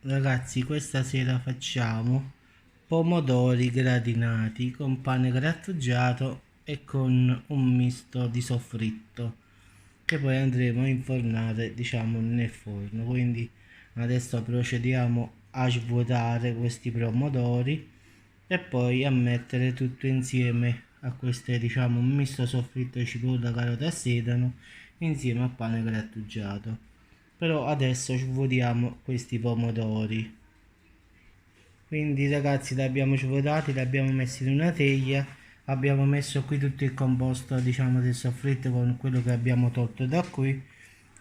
Ragazzi, questa sera facciamo pomodori gratinati con pane grattugiato e con un misto di soffritto che poi andremo a infornare, diciamo, nel forno. Quindi adesso procediamo a svuotare questi pomodori e poi a mettere tutto insieme a queste, diciamo, un misto soffritto di cipolla, carota e sedano insieme al pane grattugiato. Però adesso svuotiamo questi pomodori. Quindi ragazzi, li abbiamo svuotati, li abbiamo messi in una teglia, abbiamo messo qui tutto il composto, diciamo, del soffritto con quello che abbiamo tolto da qui.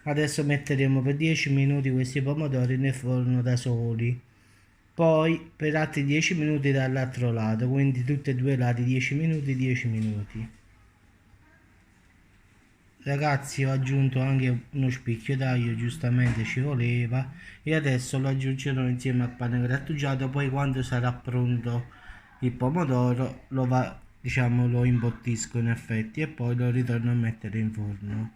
Adesso metteremo per 10 minuti questi pomodori nel forno da soli, poi per altri 10 minuti dall'altro lato, quindi tutti e due i lati 10 minuti, 10 minuti. Ragazzi, ho aggiunto anche uno spicchio d'aglio, giustamente ci voleva, e adesso lo aggiungerò insieme al pane grattugiato. Poi quando sarà pronto il pomodoro diciamo, lo imbottisco in effetti e poi lo ritorno a mettere in forno.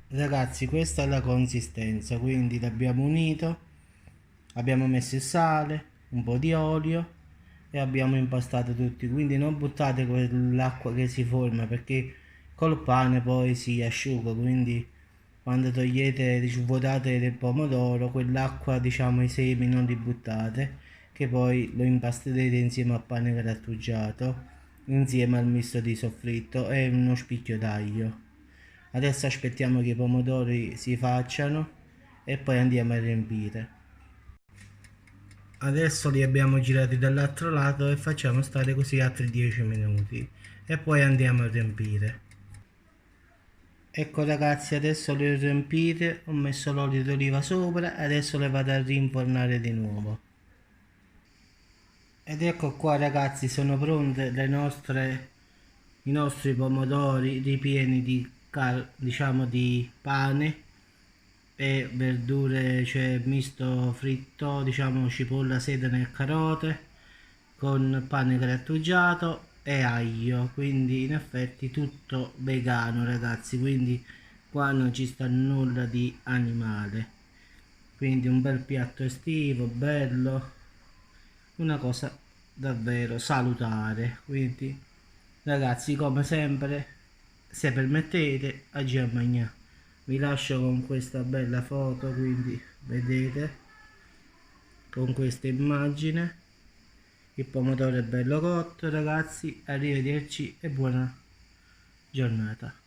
Ragazzi, questa è la consistenza, quindi l'abbiamo unito, abbiamo messo il sale, un po' di olio e abbiamo impastato tutti. Quindi non buttate quell'acqua che si forma, perché col pane poi si asciuga, quindi quando togliete, svuotate del pomodoro, quell'acqua, diciamo, i semi non li buttate, che poi lo impasterete insieme al pane grattugiato, insieme al misto di soffritto e uno spicchio d'aglio. Adesso aspettiamo che i pomodori si facciano e poi andiamo a riempire. Adesso li abbiamo girati dall'altro lato e facciamo stare così altri 10 minuti e poi andiamo a riempire. Ecco ragazzi, adesso le ho riempite, ho messo l'olio d'oliva sopra e adesso le vado a rinfornare di nuovo. Ed ecco qua ragazzi, sono pronte i nostri pomodori ripieni diciamo di pane e verdure, cioè misto fritto, diciamo cipolla, sedano e carote con pane grattugiato e aglio, quindi in effetti tutto vegano ragazzi, quindi qua non ci sta nulla di animale, quindi un bel piatto estivo, bello, una cosa davvero salutare. Quindi ragazzi, come sempre, se permettete, oggi a mangiare. Vi lascio con questa bella foto, quindi vedete, con questa immagine il pomodoro è bello cotto ragazzi. Arrivederci e buona giornata.